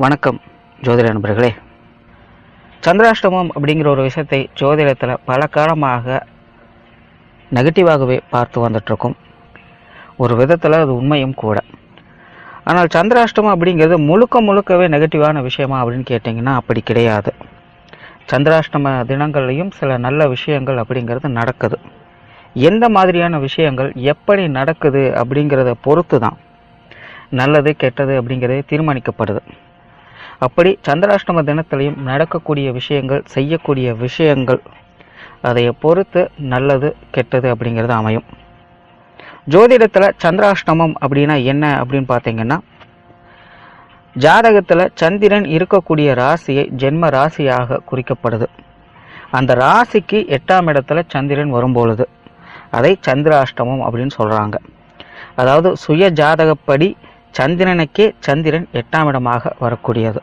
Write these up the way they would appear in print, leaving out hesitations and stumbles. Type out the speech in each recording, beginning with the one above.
வணக்கம் ஜோதிட நண்பர்களே. சந்திராஷ்டமம் அப்படிங்கிற ஒரு விஷயத்தை ஜோதிடத்தில் பல காலமாக நெகட்டிவாகவே பார்த்து வந்துட்ருக்கோம். ஒரு விதத்தில் அது உண்மையும் கூட. ஆனால் சந்திராஷ்டமம் அப்படிங்கிறது முழுக்கவே நெகட்டிவான விஷயமா அப்படின்னு கேட்டிங்கன்னா அப்படி கிடையாது. சந்திராஷ்டம தினங்கள்லையும் சில நல்ல விஷயங்கள் அப்படிங்கிறது நடக்குது. எந்த மாதிரியான விஷயங்கள் எப்படி நடக்குது அப்படிங்கிறத பொறுத்து தான் நல்லது கெட்டது அப்படிங்கிறதே தீர்மானிக்கப்படுது. அப்படி சந்திராஷ்டம தினத்திலையும் நடக்கக்கூடிய விஷயங்கள், செய்யக்கூடிய விஷயங்கள், அதை பொறுத்து நல்லது கெட்டது அப்படிங்கிறது அமையும். ஜோதிடத்தில் சந்திராஷ்டமம் அப்படின்னா என்ன அப்படின்னு பார்த்தீங்கன்னா, ஜாதகத்தில் சந்திரன் இருக்கக்கூடிய ராசியை ஜென்ம ராசியாக குறிக்கப்படுது. அந்த ராசிக்கு 8ஆம் இடத்துல சந்திரன் வரும்பொழுது அதை சந்திராஷ்டமம் அப்படின்னு சொல்கிறாங்க. அதாவது சுய ஜாதகப்படி சந்திரனுக்கே சந்திரன் 8ஆம் இடமாக வரக்கூடியது.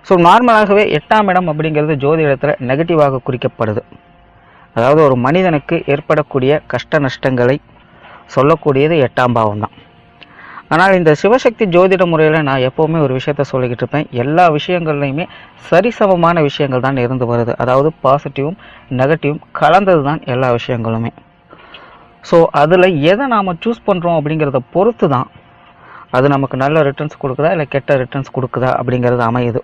ஸோ நார்மலாகவே 8ஆம் இடம் அப்படிங்கிறது ஜோதிடத்தில் நெகட்டிவாக குறிக்கப்படுது. அதாவது ஒரு மனிதனுக்கு ஏற்படக்கூடிய கஷ்ட நஷ்டங்களை சொல்லக்கூடியது 8ஆம் பாவம் தான். ஆனால் இந்த சிவசக்தி ஜோதிட முறையில் நான் எப்போவுமே ஒரு விஷயத்த சொல்லிக்கிட்டு இருப்பேன், எல்லா விஷயங்கள்லையுமே சரிசமமான விஷயங்கள் தான் இருந்து வருது. அதாவது பாசிட்டிவும் நெகட்டிவும் கலந்தது தான் எல்லா விஷயங்களுமே. ஸோ அதில் எதை நாம் சூஸ் பண்ணுறோம் அப்படிங்கிறத பொறுத்து தான் அது நமக்கு நல்ல ரிட்டர்ன்ஸ் கொடுக்குதா இல்லை கெட்ட ரிட்டர்ன்ஸ் கொடுக்குதா அப்படிங்கிறது அமையுது.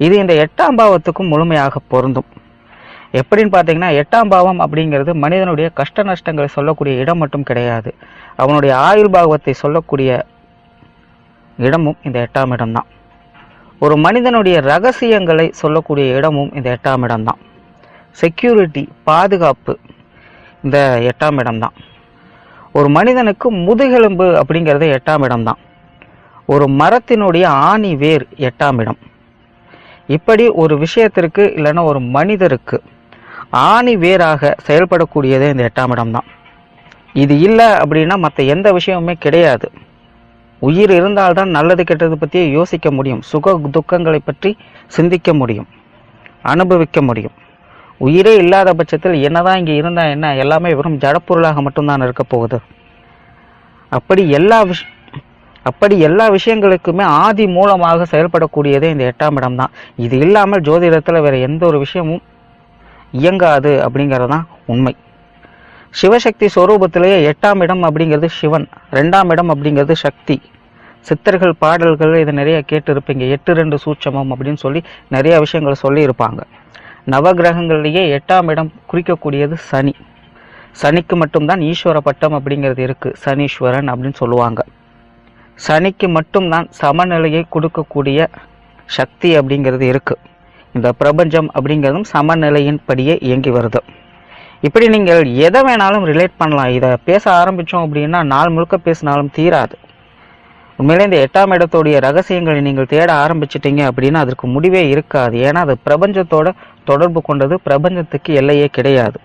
இது இந்த 8ஆம் பாவத்துக்கும் முழுமையாக பொருந்தும். எப்படின்னு பார்த்தீங்கன்னா, 8ஆம் பாவம் அப்படிங்கிறது மனிதனுடைய கஷ்ட நஷ்டங்களை சொல்லக்கூடிய இடம் மட்டும் கிடையாது, அவனுடைய ஆயுள் பாவத்தை சொல்லக்கூடிய இடமும் இந்த 8ஆம் இடம்தான். ஒரு மனிதனுடைய ரகசியங்களை சொல்லக்கூடிய இடமும் இந்த 8ஆம் இடம்தான். செக்யூரிட்டி, பாதுகாப்பு இந்த 8ஆம் இடம்தான். ஒரு மனிதனுக்கு முதுகெலும்பு அப்படிங்கிறது 8ஆம் இடம்தான். ஒரு மரத்தினுடைய ஆணி வேர் 8ஆம் இடம். இப்படி ஒரு விஷயத்திற்கு இல்லைன்னா ஒரு மனிதருக்கு ஆணி வேராக செயல்படக்கூடியதே இந்த 8ஆம் இடம்தான். இது இல்லை அப்படின்னா மற்ற எந்த விஷயமுமே கிடையாது. உயிர் இருந்தால்தான் நல்லது கெட்டது பற்றி யோசிக்க முடியும், சுக துக்கங்களை பற்றி சிந்திக்க முடியும், அனுபவிக்க முடியும். உயிரே இல்லாத பட்சத்தில் என்னதான் இங்கே இருந்தால் என்ன, எல்லாமே வெறும் ஜடப்பொருளாக மட்டும்தான் இருக்க போகுது. அப்படி எல்லா விஷயங்களுக்குமே ஆதி மூலமாக செயல்படக்கூடியதே இந்த 8ஆம் இடம் தான். இது இல்லாமல் ஜோதிடத்தில் வேறு எந்த ஒரு விஷயமும் இயங்காது அப்படிங்கிறதான் உண்மை. சிவசக்தி ஸ்வரூபத்திலேயே 8ஆம் இடம் அப்படிங்கிறது சிவன், 2ஆம் இடம் அப்படிங்கிறது சக்தி. சித்தர்கள் பாடல்கள் இதை நிறைய கேட்டு இருப்பீங்க. 8-2 சூட்சமம் அப்படின்னு சொல்லி நிறைய விஷயங்கள் சொல்லி இருப்பாங்க. நவகிரகங்களிலேயே 8ஆம் இடம் குறிக்கக்கூடியது சனி. சனிக்கு மட்டும்தான் ஈஸ்வர பட்டம் அப்படிங்கிறது இருக்குது, சனீஸ்வரன் அப்படின்னு சொல்லுவாங்க. சனிக்கு மட்டும்தான் சமநிலையை கொடுக்கக்கூடிய சக்தி அப்படிங்கிறது இருக்குது. இந்த பிரபஞ்சம் அப்படிங்கிறதும் சமநிலையின் படியே இயங்கி வருது. இப்படி நீங்கள் எதை வேணாலும் ரிலேட் பண்ணலாம். இதை பேச ஆரம்பித்தோம் அப்படின்னா நாள் முழுக்க பேசினாலும் தீராது. உண்மையிலே இந்த 8ஆம் இடத்துடைய ரகசியங்களை நீங்கள் தேட ஆரம்பிச்சிட்டிங்க அப்படின்னா அதற்கு முடிவே இருக்காது. ஏன்னா அது பிரபஞ்சத்தோட தொடர்பு கொண்டது, பிரபஞ்சத்துக்கு எல்லையே கிடையாது.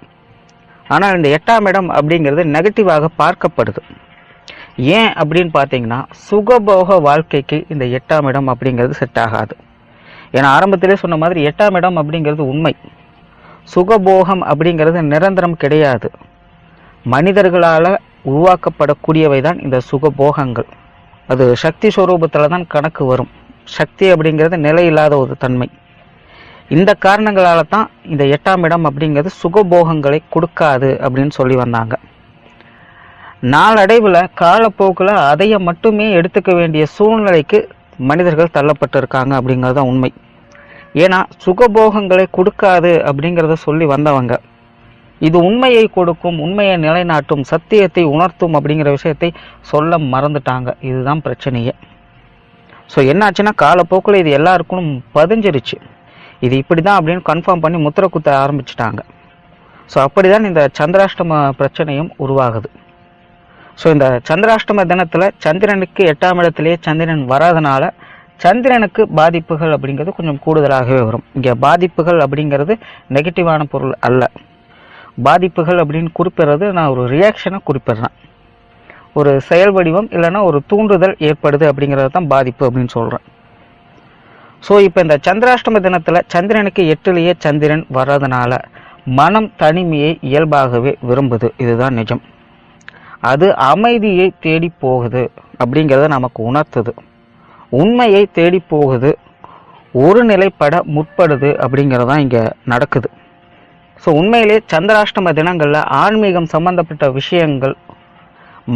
ஆனால் இந்த 8ஆம் இடம் அப்படிங்கிறது நெகட்டிவாக பார்க்கப்படுது. ஏன் அப்படின்னு பார்த்தீங்கன்னா, சுகபோக வாழ்க்கைக்கு இந்த 8ஆம் இடம் அப்படிங்கிறது செட் ஆகாது. ஏன்னா ஆரம்பத்திலே சொன்ன மாதிரி 8ஆம் இடம் அப்படிங்கிறது உண்மை. சுகபோகம் அப்படிங்கிறது நிரந்தரம் கிடையாது. மனிதர்களால் உருவாக்கப்படக்கூடியவை தான் இந்த சுகபோகங்கள். அது சக்தி ஸ்வரூபத்தில் தான் கணக்கு வரும். சக்தி அப்படிங்கிறது நிலை இல்லாத ஒரு தன்மை. இந்த காரணங்களால தான் இந்த 8ஆம் இடம் அப்படிங்கிறது சுகபோகங்களை கொடுக்காது அப்படின்னு சொல்லி வந்தாங்க. நாளடைவில் காலப்போக்கில் அதையை மட்டுமே எடுத்துக்க வேண்டிய சூழ்நிலைக்கு மனிதர்கள் தள்ளப்பட்டு இருக்காங்க அப்படிங்கிறது தான் உண்மை. ஏன்னா சுகபோகங்களை கொடுக்காது அப்படிங்கிறத சொல்லி வந்தவங்க இது உண்மையை கொடுக்கும், உண்மையை நிலைநாட்டும், சத்தியத்தை உணர்த்தும் அப்படிங்கிற விஷயத்தை சொல்ல மறந்துட்டாங்க. இதுதான் பிரச்சனையே. ஸோ என்னாச்சுன்னா காலப்போக்கில் இது எல்லாருக்கும் பதிஞ்சிருச்சு. இது இப்படி தான் அப்படின்னு கன்ஃபார்ம் பண்ணி முத்திரை குத்த ஆரம்பிச்சிட்டாங்க. ஸோ அப்படி தான் இந்த சந்திராஷ்டம பிரச்சனையும் உருவாகுது. ஸோ இந்த சந்திராஷ்டம தினத்தில் சந்திரனுக்கு 8ஆம் இடத்திலேயே சந்திரன் வராதனால சந்திரனுக்கு பாதிப்புகள் அப்படிங்கிறது கொஞ்சம் கூடுதலாகவே வரும். இங்கே பாதிப்புகள் அப்படிங்கிறது நெகட்டிவான பொருள் அல்ல. பாதிப்புகள் அப்படின்னு குறிப்பிடுறது நான் ஒரு ரியாக்ஷனை குறிப்பிடுறேன். ஒரு செயல் வடிவம் இல்லைன்னா ஒரு தூண்டுதல் ஏற்படுது அப்படிங்கிறது தான் பாதிப்பு அப்படின்னு சொல்கிறேன். ஸோ இப்போ இந்த சந்திராஷ்டம தினத்தில் சந்திரனுக்கு 8லேயே சந்திரன் வர்றதுனால மனம் தனிமையை இயல்பாகவே விரும்புது. இதுதான் நிஜம். அது அமைதியை தேடி போகுது அப்படிங்கிறத நமக்கு உணர்த்துது. உண்மையை தேடி போகுது, ஒரு நிலைப்பட முற்படுது அப்படிங்கிறது தான் இங்கே நடக்குது. ஸோ உண்மையிலே சந்திராஷ்டம தினங்களில் ஆன்மீகம் சம்பந்தப்பட்ட விஷயங்கள்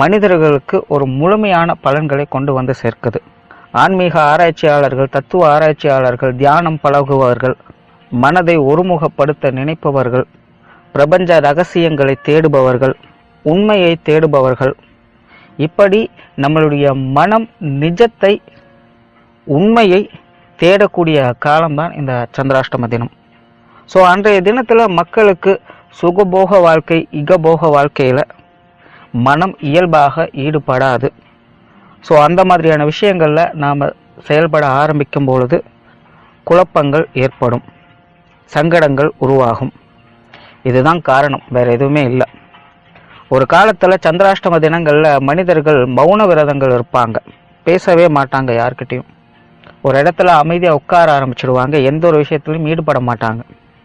மனிதர்களுக்கு ஒரு முழுமையான பலன்களை கொண்டு வந்து சேர்க்குது. ஆன்மீக ஆராய்ச்சியாளர்கள், தத்துவ ஆராய்ச்சியாளர்கள், தியானம் பழகுபவர்கள், மனதை ஒருமுகப்படுத்த நினைப்பவர்கள், பிரபஞ்ச ரகசியங்களை தேடுபவர்கள், உண்மையை தேடுபவர்கள், இப்படி நம்மளுடைய மனம் நிஜத்தை, உண்மையை தேடக்கூடிய காலம்தான் இந்த சந்திராஷ்டம தினம். ஸோ அன்றைய தினத்தில் மக்களுக்கு சுகபோக வாழ்க்கை, இகபோக வாழ்க்கையில் மனம் இயல்பாக ஈடுபடாது. ஸோ அந்த மாதிரியான விஷயங்களில் நாம் செயல்பட ஆரம்பிக்கும் பொழுது குழப்பங்கள் ஏற்படும், சங்கடங்கள் உருவாகும். இதுதான் காரணம், வேறு எதுவுமே இல்லை. ஒரு காலத்தில் சந்திராஷ்டம தினங்களில் மனிதர்கள் மௌன விரதங்கள் இருப்பாங்க, பேசவே மாட்டாங்க யார்கிட்டையும். ஒரு இடத்துல அமைதியாக உட்கார ஆரம்பிச்சிடுவாங்க, எந்த ஒரு விஷயத்துலையும் ஈடுபட மாட்டாங்க.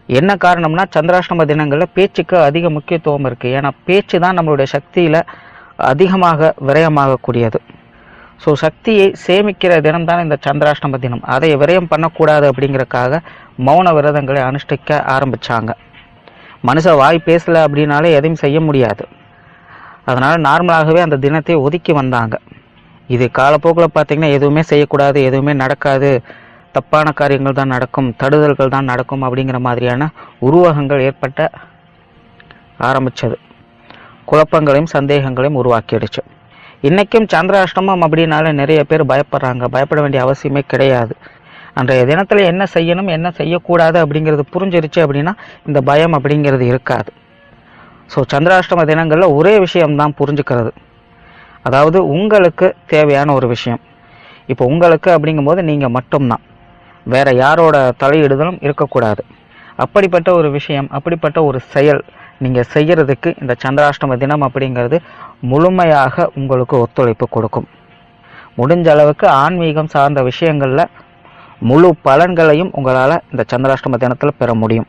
என்ன காரணம்னா சந்திராஷ்டம தினங்களில் பேச்சுக்கு அதிக முக்கியத்துவம் இருக்குது. ஏன்னா பேச்சு தான் நம்மளுடைய சக்தியில் அதிகமாக விரயமாகக்கூடியது. ஸோ சக்தியை சேமிக்கிற தினம் தான் இந்த சந்திராஷ்டம தினம். அதை விரயம் பண்ணக்கூடாது அப்படிங்கிறக்காக மௌன விரதங்களை அனுஷ்டிக்க ஆரம்பித்தாங்க. மனுஷன் வாய் பேசலை அப்படின்னாலே எதையும் செய்ய முடியாது. அதனால் நார்மலாகவே அந்த தினத்தை ஒதுக்கி வந்தாங்க. இது காலப்போக்கில் பார்த்திங்கன்னா எதுவுமே செய்யக்கூடாது, எதுவுமே நடக்காது, தப்பான காரியங்கள் தான் நடக்கும், தடுதல்கள் தான் நடக்கும் அப்படிங்கிற மாதிரியான உருவகங்கள் ஏற்பட்ட ஆரம்பித்தது. குழப்பங்களையும் சந்தேகங்களையும் உருவாக்கிடுச்சு. இன்றைக்கும் சந்திராஷ்டமம் அப்படின்னால நிறைய பேர் பயப்படுறாங்க. பயப்பட வேண்டிய அவசியமே கிடையாது. அன்றைய தினத்தில் என்ன செய்யணும், என்ன செய்யக்கூடாது அப்படிங்கிறது புரிஞ்சிருச்சு அப்படின்னா இந்த பயம் அப்படிங்கிறது இருக்காது. ஸோ சந்திராஷ்டம தினங்களில் ஒரே விஷயம்தான் புரிஞ்சுக்கிறது, அதாவது உங்களுக்கு தேவையான ஒரு விஷயம். இப்போ உங்களுக்கு அப்படிங்கும்போது நீங்கள் மட்டும்தான், வேற யாரோட தலையிடுதலும் இருக்கக்கூடாது. அப்படிப்பட்ட ஒரு விஷயம், அப்படிப்பட்ட ஒரு செயல் நீங்கள் செய்கிறதுக்கு இந்த சந்திராஷ்டம தினம் அப்படிங்கிறது முழுமையாக உங்களுக்கு ஒத்துழைப்பு கொடுக்கும். முடிஞ்ச அளவுக்கு ஆன்மீகம் சார்ந்த விஷயங்களில் முழு பலன்களையும் உங்களால் இந்த சந்திராஷ்டம தினத்தில் பெற முடியும்.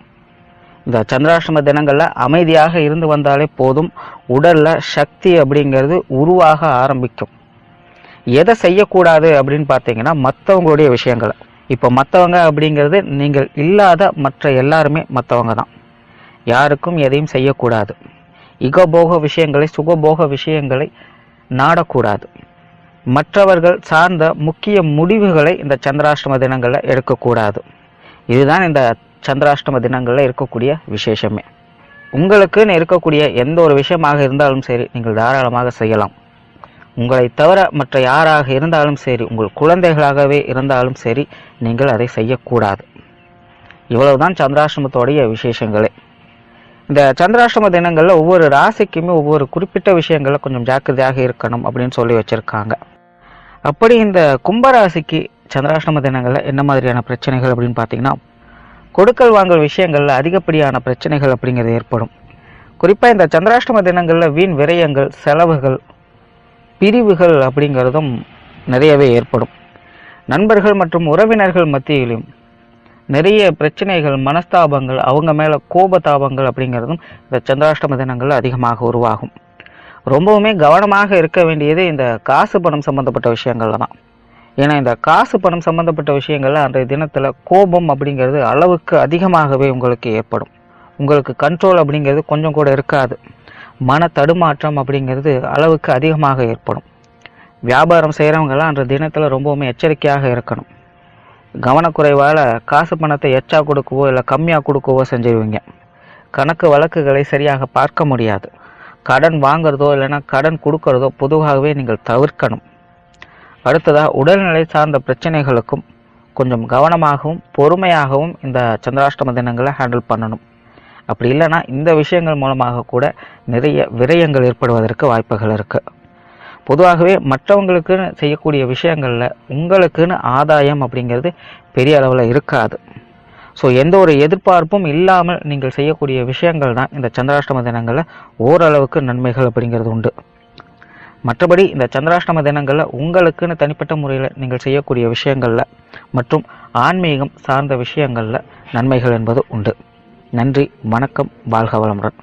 இந்த சந்திராஷ்டம தினங்களில் அமைதியாக இருந்து வந்தாலே போதும், உடலில் சக்தி அப்படிங்கிறது உருவாக ஆரம்பிக்கும். எதை செய்யக்கூடாது அப்படின்னு பார்த்தீங்கன்னா மற்றவங்களுடைய விஷயங்களை. இப்போ மற்றவங்க அப்படிங்கிறது நீங்கள் இல்லாத மற்ற எல்லாருமே மற்றவங்க தான். யாருக்கும் எதையும் செய்யக்கூடாது. இகபோக விஷயங்களை, சுகபோக விஷயங்களை நாடக்கூடாது. மற்றவர்கள் சார்ந்த முக்கிய முடிவுகளை இந்த சந்திராஷ்டம தினங்களில் எடுக்கக்கூடாது. இதுதான் இந்த சந்திராஷ்டம தினங்களில் இருக்கக்கூடிய விசேஷமே. உங்களுக்குன்னு இருக்கக்கூடிய எந்த ஒரு விஷயமாக இருந்தாலும் சரி நீங்கள் தாராளமாக செய்யலாம். உங்களை தவிர மற்ற யாராக இருந்தாலும் சரி, உங்கள் குழந்தைகளாகவே இருந்தாலும் சரி, நீங்கள் அதை செய்யக்கூடாது. இவ்வளவுதான் சந்திராஷ்டமத்தோடைய விசேஷங்களே. இந்த சந்திராஷ்டம தினங்களில் ஒவ்வொரு ராசிக்குமே ஒவ்வொரு குறிப்பிட்ட விஷயங்களில் கொஞ்சம் ஜாக்கிரதையாக இருக்கணும் அப்படின்னு சொல்லி வச்சுருக்காங்க. அப்படி இந்த கும்பராசிக்கு சந்திராஷ்டம தினங்களில் என்ன மாதிரியான பிரச்சனைகள் அப்படின்னு பார்த்தீங்கன்னா, கொடுக்கல் வாங்கல் விஷயங்களில் அதிகப்படியான பிரச்சனைகள் அப்படிங்கிறது ஏற்படும். குறிப்பாக இந்த சந்திராஷ்டம தினங்களில் வீண் விரயங்கள், செலவுகள், பிரிவுகள் அப்படிங்கிறதும் நிறையவே ஏற்படும். நண்பர்கள் மற்றும் உறவினர்கள் மத்தியிலும் நிறைய பிரச்சனைகள், மனஸ்தாபங்கள், அவங்க மேலே கோபதாபங்கள் அப்படிங்கிறதும் இந்த சந்திராஷ்டம தினங்களில் அதிகமாக உருவாகும். ரொம்பவுமே கவனமாக இருக்க வேண்டியது இந்த காசு பணம் சம்மந்தப்பட்ட விஷயங்கள்ல தான். ஏன்னா இந்த காசு பணம் சம்மந்தப்பட்ட விஷயங்கள்ல அன்றைய தினத்தில் கோபம் அப்படிங்கிறது அளவுக்கு அதிகமாகவே உங்களுக்கு ஏற்படும். உங்களுக்கு கண்ட்ரோல் அப்படிங்கிறது கொஞ்சம் கூட இருக்காது. மன தடுமாற்றம் அப்படிங்கிறது அளவுக்கு அதிகமாக ஏற்படும். வியாபாரம் செய்கிறவங்கெல்லாம் அன்றைய தினத்தில் ரொம்பவுமே எச்சரிக்கையாக இருக்கணும். கவனக்குறைவால் காசு பணத்தை எச்சா கொடுக்கவோ இல்லை கம்மியாக கொடுக்கவோ செஞ்சிருவீங்க. கணக்கு வழக்குகளை சரியாக பார்க்க முடியாது. கடன் வாங்குறதோ இல்லைன்னா கடன் கொடுக்கறதோ பொதுவாகவே நீங்கள் தவிர்க்கணும். அடுத்ததாக உடல்நிலை சார்ந்த பிரச்சனைகளுக்கும் கொஞ்சம் கவனமாகவும் பொறுமையாகவும் இந்த சந்திராஷ்டம தினங்களை ஹேண்டில் பண்ணணும். அப்படி இல்லைன்னா இந்த விஷயங்கள் மூலமாக கூட நிறைய விரயங்கள் ஏற்படுவதற்கு வாய்ப்புகள் இருக்குது. பொதுவாகவே மற்றவங்களுக்குன்னு செய்யக்கூடிய விஷயங்களில் உங்களுக்குன்னு ஆதாயம் அப்படிங்கிறது பெரிய அளவில் இருக்காது. ஸோ எந்த ஒரு எதிர்பார்ப்பும் இல்லாமல் நீங்கள் செய்யக்கூடிய விஷயங்கள் தான் இந்த சந்திராஷ்டம தினங்களில் ஓரளவுக்கு நன்மைகள் அப்படிங்கிறது உண்டு. மற்றபடி இந்த சந்திராஷ்டம தினங்களில் உங்களுக்குன்னு தனிப்பட்ட முறையில் நீங்கள் செய்யக்கூடிய விஷயங்களில் மற்றும் ஆன்மீகம் சார்ந்த விஷயங்களில் நன்மைகள் என்பது உண்டு. நன்றி, வணக்கம், வாழ்க வளமுடன்.